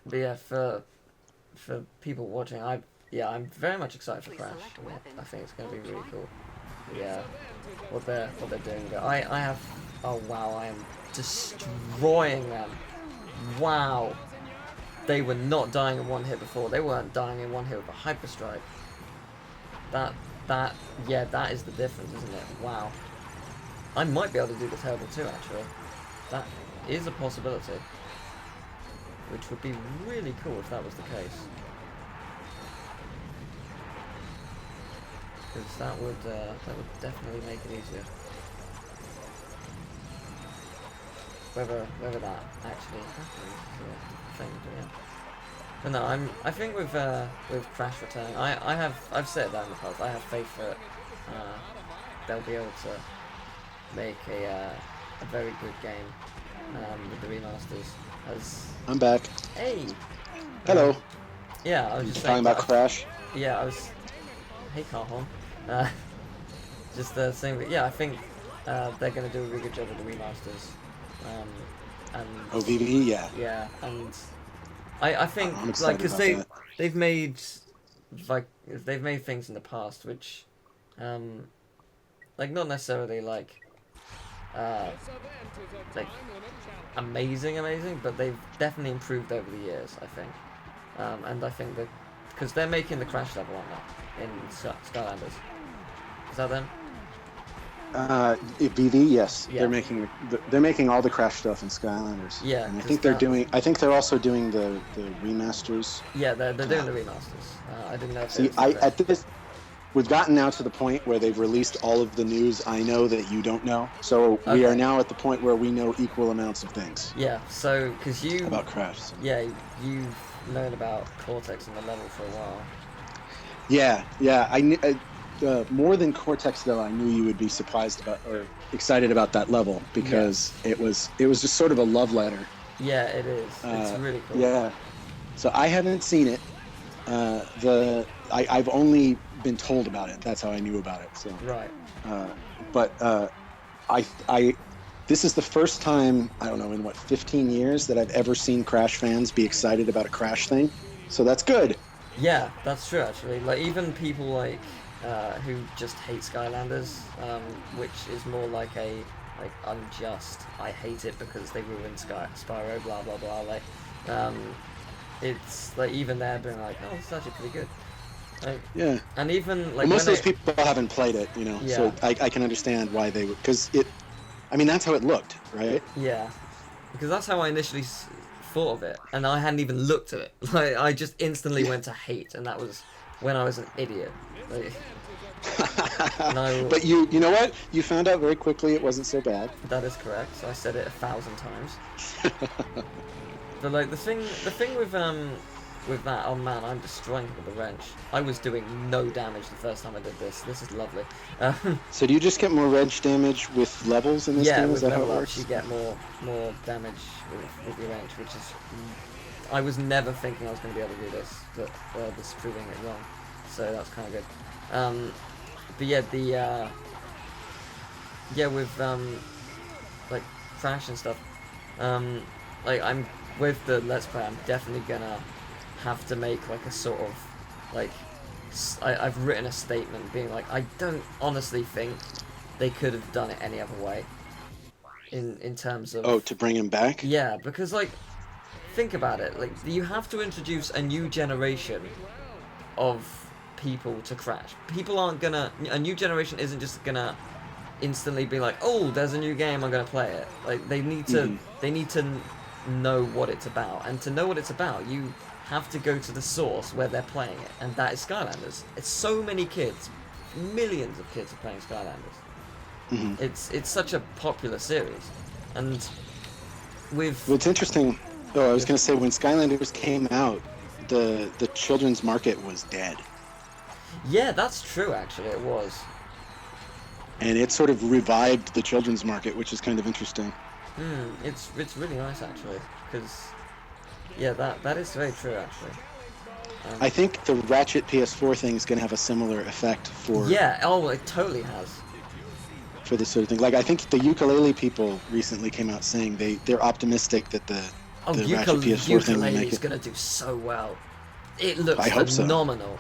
But yeah, for people watching, I'm very much excited for Crash. I think it's going to be really cool. Yeah, what they're doing. But I have, oh wow, I am destroying them. Wow, they were not dying in one hit before. They weren't dying in one hit with a Hyper Strike. That is the difference, isn't it? Wow. I might be able to do the Turbo too, actually. That is a possibility. Which would be really cool if that was the case. Because that would definitely make it easier. Whether that actually happens is a thing, but yeah. But no, I think with Crash returning, I've said that in the past. I have faith that they'll be able to make a very good game with the remasters. I'm back. Hey. Hello. Yeah, I was just talking saying about Crash. Yeah, I was. Hey, Carhorn. Just saying that. Yeah, I think they're gonna do a really good job with the remasters. And OVV, yeah. Yeah, and I think I'm like excited because about they've made things in the past which like not necessarily like amazing, but they've definitely improved over the years, I think. And I think that because they're making the Crash level on that in Skylanders. Is that them? BV, yes. Yeah. They're making all the Crash stuff in Skylanders. Yeah. And I think they're also doing the remasters. Yeah, they're doing the remasters. I didn't know. If we've gotten now to the point where they've released all of the news I know that you don't know. So we are now at the point where we know equal amounts of things. Yeah. So because about Crash. So. Yeah, you've known about Cortex and the level for a while. Yeah. More than Cortex, though, I knew you would be surprised about or excited about that level because it was just sort of a love letter. Yeah, it is. It's really cool. Yeah. So I haven't seen it. I've only been told about it. That's how I knew about it. So. Right. This is the first time, I don't know, in 15 years that I've ever seen Crash fans be excited about a Crash thing. So that's good. Yeah, that's true actually. Like even people like who just hate Skylanders, which is more like a unjust. I hate it because they ruined Spyro, blah blah blah. Like, it's like even they're being like, oh, it's actually pretty good. Like, yeah. And even like most of those people haven't played it, you know. Yeah. So I can understand why they would, because it. I mean, that's how it looked, right? Yeah, because that's how I initially thought of it, and I hadn't even looked at it. Like I just instantly went to hate, and that was when I was an idiot. Like, but you know what? You found out very quickly it wasn't so bad. That is correct. So I said it 1,000 times. But like the thing with that, oh man, I'm destroying it with a wrench. I was doing no damage the first time I did this. This is lovely. So do you just get more wrench damage with levels in this game? Yeah, is that how it works? You get more damage with your wrench, which is. I was never thinking I was going to be able to do this, but this is proving it wrong. So that's kind of good. But yeah, with like Crash and stuff. Like I'm with the Let's Play, I'm definitely gonna have to make like a sort of like I've written a statement being like I don't honestly think they could have done it any other way. In terms of to bring him back. Yeah, because like think about it, like you have to introduce a new generation of people to Crash. People aren't gonna. A new generation isn't just gonna instantly be like, oh, there's a new game, I'm gonna play it. Like they need to. They need to know what it's about, and to know what it's about, you have to go to the source where they're playing it, and that is Skylanders. It's so many kids, millions of kids are playing Skylanders. It's such a popular series, and with. Well, it's interesting. Oh, I was gonna say when Skylanders came out, the children's market was dead. Yeah, that's true. Actually, it was. And it sort of revived the children's market, which is kind of interesting. It's really nice actually, because yeah, that is very true actually. I think the Ratchet PS4 thing is going to have a similar effect for. Yeah, oh, it totally has. For this sort of thing, like I think the ukulele people recently came out saying they're optimistic that Oh, the Ratchet PS4 thing will make Ukulele's it. gonna do so well. It looks I hope so. phenomenal.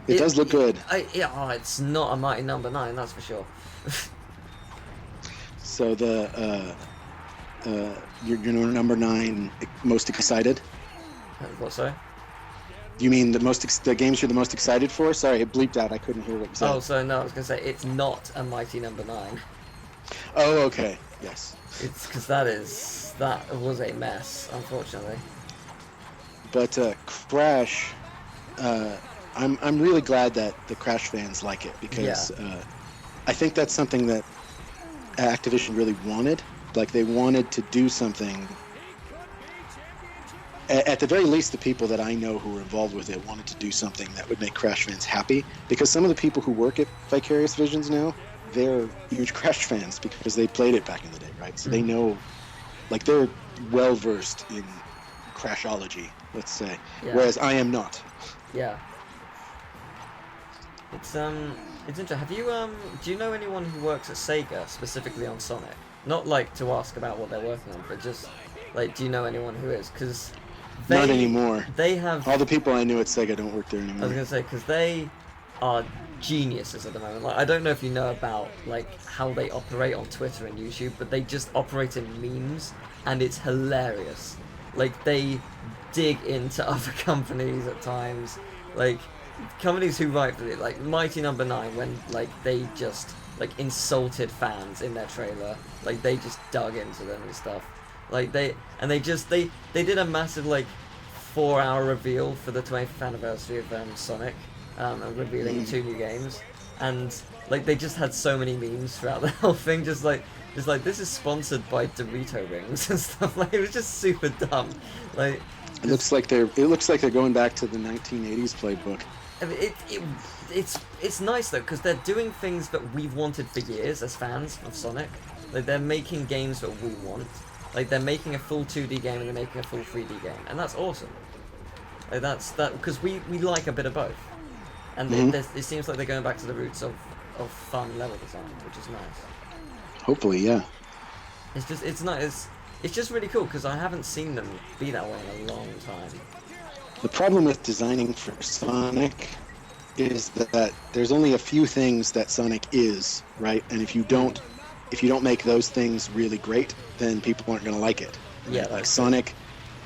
It does look good. It's not a Mighty Number 9, that's for sure. So you're number 9 most excited? What, sorry? You mean the games you're the most excited for? Sorry, it bleeped out. I couldn't hear what you said. Oh, so no, I was gonna say it's not a Mighty Number 9. Oh, okay. Yes. It's because that was a mess, unfortunately. But Crash, I'm really glad that the Crash fans like it, because I think that's something that Activision really wanted. Like, they wanted to do something. At the very least, the people that I know who were involved with it wanted to do something that would make Crash fans happy, because some of the people who work at Vicarious Visions now, they're huge Crash fans because they played it back in the day, right? So they know, like, they're well versed in Crashology, let's say, whereas I am not. Yeah. It's interesting. Have you do you know anyone who works at Sega specifically on Sonic? Not like to ask about what they're working on, but just like, do you know anyone who is? Because not anymore. They have all the people I knew at Sega don't work there anymore. I was gonna say, because they are geniuses at the moment. Like, I don't know if you know about like how they operate on Twitter and YouTube, but they just operate in memes, and it's hilarious. Like, they dig into other companies at times, like companies who write for it, like Mighty Number 9, when like they just like insulted fans in their trailer, like they just dug into them and stuff. Like they did a massive like 4-hour reveal for the 20th anniversary of Sonic, and revealing 2 new games, and like they just had so many memes throughout the whole thing, just like this is sponsored by Dorito rings and stuff. Like, it was just super dumb. Like, it looks like they're going back to the 1980s playbook. I mean, it's nice though, because they're doing things that we've wanted for years as fans of Sonic. Like, they're making games that we want. Like, they're making a full 2D game and they're making a full 3D game, and that's awesome. Like, that's because we like a bit of both, and it seems like they're going back to the roots of fun level design, which is nice. Hopefully, yeah. It's nice. It's just really cool because I haven't seen them be that way in a long time. The problem with designing for Sonic is that there's only a few things that Sonic is, right? And if you don't make those things really great, then people aren't going to like it. Right? Yeah, like Sonic.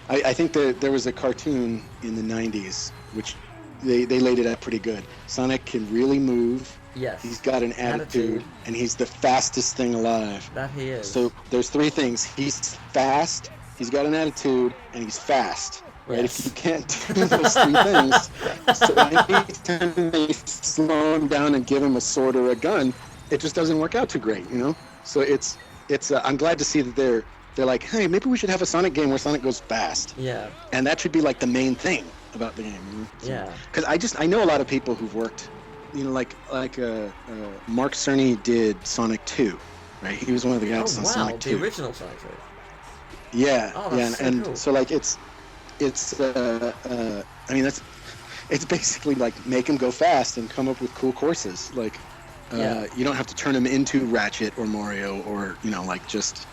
I think that there was a cartoon in the 90s which they laid it out pretty good. Sonic can really move. Yes. He's got an attitude, and he's the fastest thing alive. That he is. So there's 3 things. He's fast, he's got an attitude, and he's fast. Right? Yes. If you can't do those 3 things, so anytime they slow him down and give him a sword or a gun, it just doesn't work out too great, you know? So it's I'm glad to see that they're like, hey, maybe we should have a Sonic game where Sonic goes fast. Yeah. And that should be like the main thing about the game. You know? So, yeah. Because I know a lot of people who've worked, you know, like Mark Cerny did Sonic 2, right? He was one of the guys on Sonic 2. The original Sonic 2. Yeah. Oh, that's so and cool. so like it's I mean, it's basically like make him go fast and come up with cool courses. Like, you don't have to turn him into Ratchet or Mario or, you know, like just,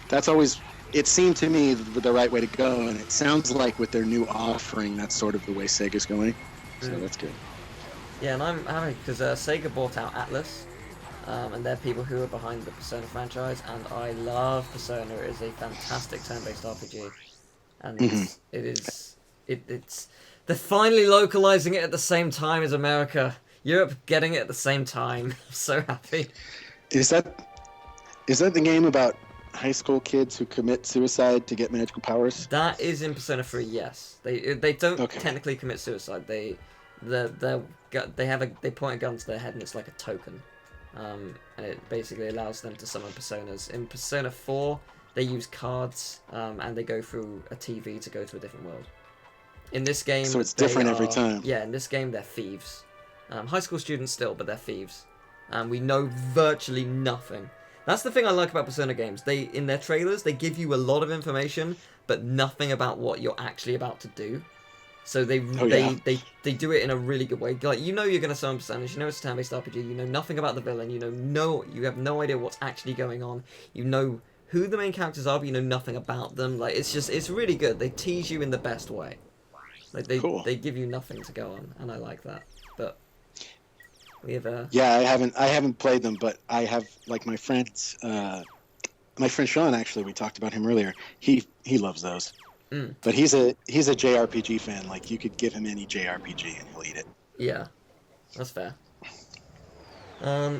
that's always, it seemed to me the right way to go, and it sounds like with their new offering, that's sort of the way Sega's going. So that's good. Yeah, and I'm happy because Sega bought out Atlas, and they're people who are behind the Persona franchise, and I love Persona. It is a fantastic turn-based RPG, and it's they're finally localizing it at the same time as America. Europe getting it at the same time. I'm so happy. Is that the game about high school kids who commit suicide to get magical powers? That is in Persona 3. Yes, they don't technically commit suicide. They point a gun to their head, and it's like a token, and it basically allows them to summon personas. In Persona 4, they use cards, and they go through a TV to go to a different world. In this game, so it's different every time. Yeah, in this game they're thieves, high school students still, but they're thieves, and we know virtually nothing. That's the thing I like about Persona games. In their trailers, they give you a lot of information, but nothing about what you're actually about to do. So they do it in a really good way. Like, you know you're going to summon personas, you know it's a turn-based RPG, you know nothing about the villain, you have no idea what's actually going on, you know who the main characters are, but you know nothing about them. Like, it's really good. They tease you in the best way. Like, they give you nothing to go on, and I like that. But we have Yeah, I haven't played them, but I have, like, my friend Sean, actually, we talked about him earlier. He loves those. But he's a JRPG fan. Like, you could give him any JRPG and he'll eat it. Yeah, that's fair.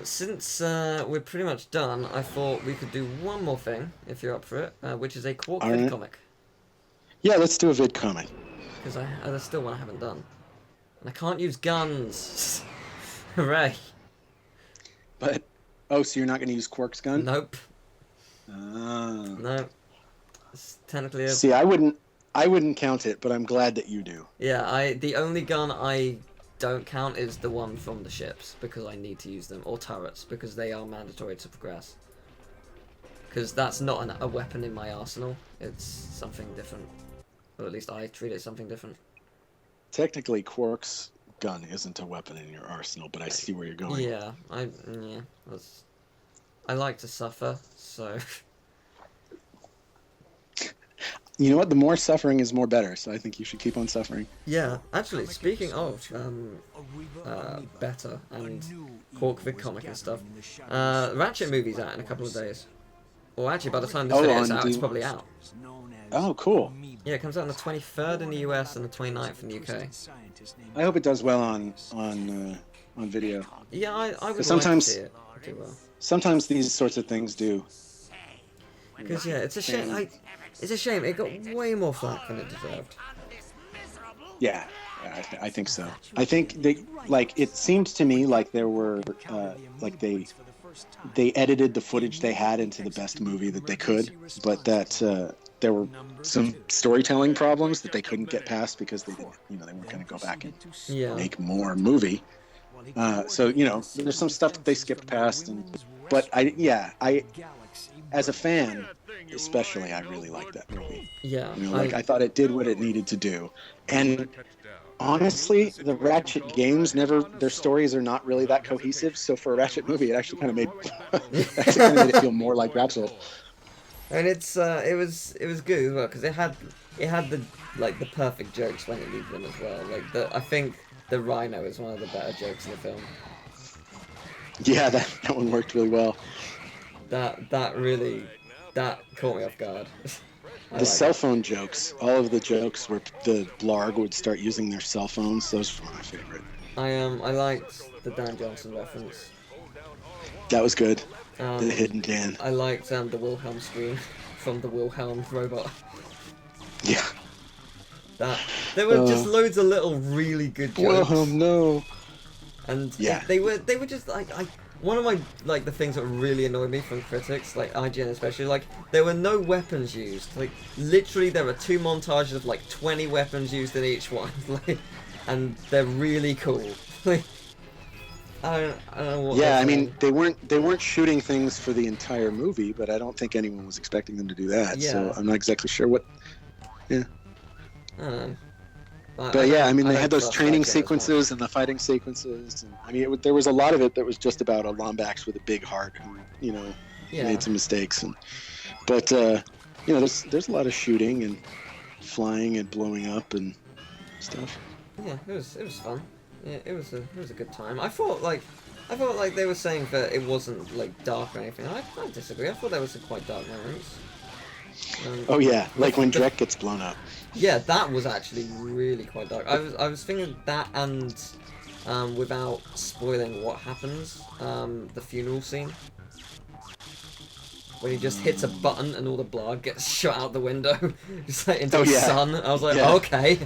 Since we're pretty much done, I thought we could do one more thing, if you're up for it, which is a Qwark Vid Comic. Yeah, let's do a vid comic. Because there's still one I haven't done. And I can't use guns. Hooray. But, so you're not going to use Qwark's gun? Nope. No. It's technically See, I wouldn't count it, but I'm glad that you do. Yeah, the only gun I don't count is the one from the ships, because I need to use them, or turrets, because they are mandatory to progress. Because that's not a weapon in my arsenal, it's something different. Or at least I treat it something different. Technically, Qwark's gun isn't a weapon in your arsenal, but I see where you're going. Yeah, I like to suffer, so... You know what? The more suffering is more better, so I think you should keep on suffering. Yeah, actually, speaking of better and Qwark Vid Comic and stuff, Ratchet movie's out in a couple of days. Well, actually, by the time this video is out, it's probably out. Oh, cool. Yeah, it comes out on the 23rd in the US and the 29th in the UK. I hope it does well on video. Yeah, I would sometimes, like to see it do well. Sometimes these sorts of things do. Because, yeah, it's a shame. It's a shame. It got way more flack than it deserved. Yeah, I think so. I think it seemed to me like there were, they edited the footage they had into the best movie that they could, but that there were some storytelling problems that they couldn't get past because they didn't, they weren't going to go back and make more movie. So there's some stuff that they skipped past, but I as a fan, especially, I really liked that movie. Yeah. I thought it did what it needed to do. And honestly, the Ratchet games their stories are not really that cohesive. So for a Ratchet movie, it actually kind of made it feel more like Ratchet. And it was good as well because it had the perfect jokes when it needed them as well. I think the Rhino is one of the better jokes in the film. Yeah, that one worked really well. That caught me off guard. The cell phone jokes, all of the jokes where the Blarg would start using their cell phones, those were my favorite. I liked the Dan Johnson reference. That was good. The hidden Dan. I liked the Wilhelm scream from the Wilhelm robot. Yeah. There were just loads of little really good jokes. Wilhelm, no. And they were just one of my the things that really annoyed me from critics, like IGN especially, there were no weapons used. Literally there were 2 montages of 20 weapons used in each one. And they're really cool. I don't know what. Yeah, I mean they weren't shooting things for the entire movie, but I don't think anyone was expecting them to do that. Yeah. So I'm not exactly sure what. Yeah. I don't know. But yeah, I mean, they had those training sequences and the fighting sequences. And, I mean, there was a lot of it that was just about a Lombax with a big heart who, made some mistakes. But there's a lot of shooting and flying and blowing up and stuff. Yeah, it was fun. Yeah, it was a good time. I thought they were saying that it wasn't dark or anything. I disagree. I thought there was some quite dark moments. When Drek gets blown up. Yeah, that was actually really quite dark. I was thinking that, and without spoiling what happens, the funeral scene when he just hits a button and all the blood gets shot out the window, just into the sun. I was like, okay,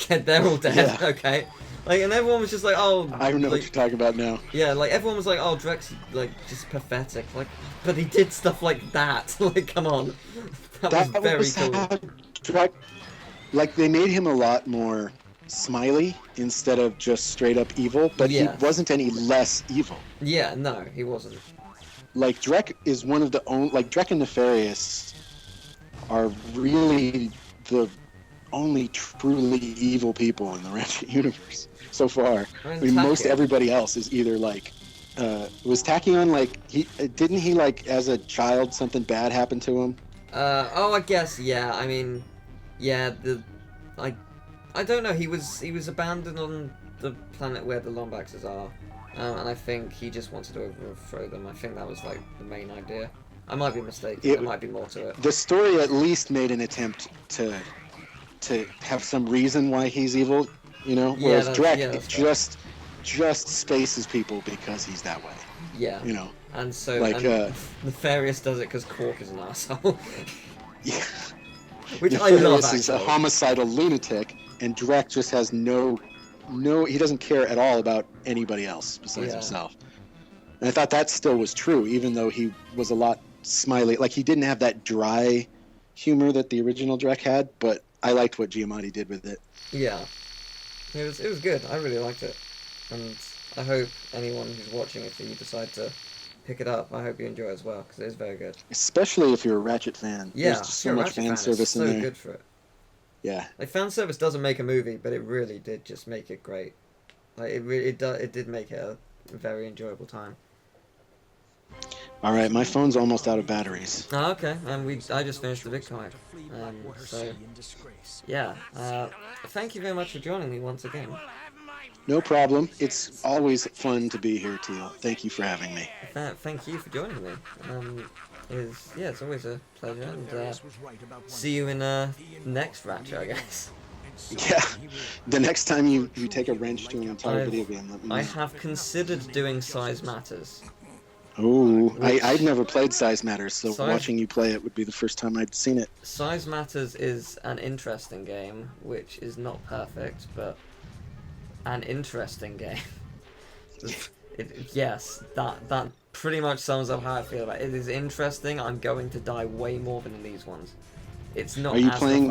they're all dead. Yeah. Okay, and everyone was just like, oh, I know what you're talking about now. Yeah, everyone was like, oh, Drek's just pathetic. But he did stuff like that. Come on, that was very cool. Drek, they made him a lot more smiley instead of just straight up evil, but he wasn't any less evil. Yeah, no, he wasn't. Drek is one of the only, Drek and Nefarious are really the only truly evil people in the Ratchet universe so far. I mean, most everybody else is either Was Tachyon like didn't he like as a child something bad happened to him? Oh, I guess, yeah. I mean, yeah. I don't know. He was abandoned on the planet where the Lombaxes are, and I think he just wanted to overthrow them. I think that was like the main idea. I might be mistaken. There might be more to it. The story at least made an attempt to have some reason why he's evil, you know. Whereas Drek just spaces people because he's that way. Yeah. You know. And so like Nefarious does it because Qwark is an asshole. Yeah. Which Nefarious I love. Actually. Is a homicidal lunatic, and Drek just has no. He doesn't care at all about anybody else besides himself. And I thought that still was true, even though he was a lot smiley. Like, he didn't have that dry humor that the original Drek had, but I liked what Giamatti did with it. Yeah. It was good. I really liked it. And I hope anyone who's watching, if you decide to pick it up, I hope you enjoy it as well, because it is very good. Especially if you're a Ratchet fan. Yeah, there's just so much fan service in there. there. So good for it. Yeah. Like, fan service doesn't make a movie, but it really did just make it great. Like, it did make it a very enjoyable time. All right, my phone's almost out of batteries. Oh, okay, and I just finished the vid comic, so yeah. Thank you very much for joining me once again. No problem. It's always fun to be here, Teal. Thank you for having me. Thank you for joining me. It's always a pleasure, and see you in next Ratchet, I guess. Yeah, the next time you take a wrench to an entire video game, let me know. I have considered doing Size Matters. Oh, I've never played Size Matters, so watching you play it would be the first time I'd seen it. Size Matters is an interesting game, which is not perfect, but an interesting game. Yes, that pretty much sums up how I feel about it. It is interesting. I'm going to die way more than in these ones. It's not. Are you playing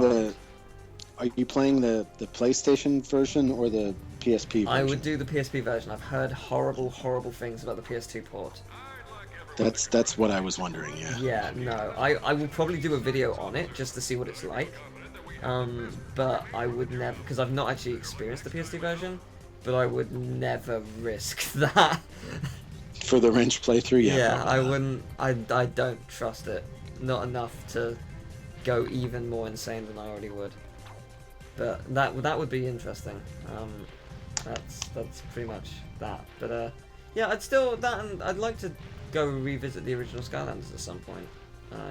the PlayStation version or the PSP version? I would do the PSP version. I've heard horrible things about the PS2 port. That's what I was wondering, yeah. Yeah, no. I will probably do a video on it just to see what it's like. But I would never, because I've not actually experienced the PS2 version, but I would never risk that. For the wrench playthrough, yeah. Yeah, I wouldn't. I don't trust it. Not enough to go even more insane than I already would. But that would be interesting. That's pretty much that. But yeah, I'd like to go revisit the original Skylanders at some point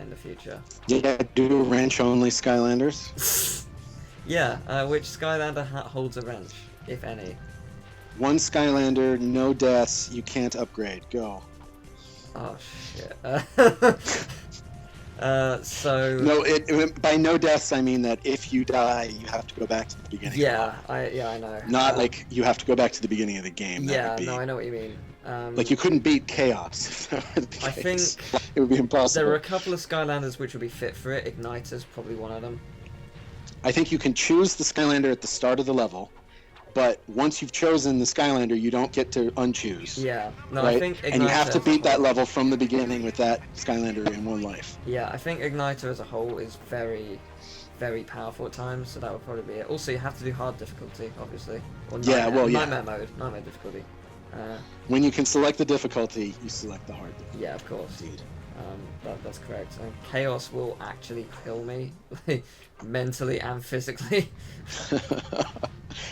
in the future. Yeah, do wrench only Skylanders. Yeah, which Skylander holds a wrench, if any? One Skylander, no deaths, you can't upgrade. Go. Oh shit. So. No, by no deaths I mean that if you die, you have to go back to the beginning. Yeah, I know. Not like you have to go back to the beginning of the game. Yeah, no, I know what you mean. Like you couldn't beat Chaos. If that were the case. I think it would be impossible. There are a couple of Skylanders which would be fit for it. Igniter's probably one of them. I think you can choose the Skylander at the start of the level, but once you've chosen the Skylander, you don't get to unchoose. Yeah, no, right? I think Igniter, and you have to beat that level from the beginning with that Skylander in one life. Yeah, I think Igniter as a whole is very, very powerful at times, so that would probably be it. Also, you have to do hard difficulty, obviously. Or nightmare mode, nightmare difficulty. When you can select the difficulty, you select the hard difficulty. Yeah, of course. Indeed. That's correct. And Chaos will actually kill me, mentally and physically.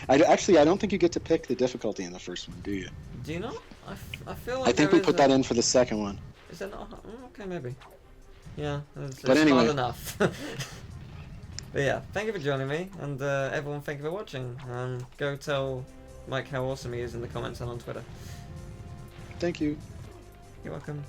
I don't think you get to pick the difficulty in the first one, do you? Do you not? I feel like I think we put that in for the second one. Is that not? Okay, maybe. Yeah, it's anyway. hard enough. But yeah, thank you for joining me, and everyone, thank you for watching. Go tell Mike how awesome he is in the comments and on Twitter. Thank you. You're welcome.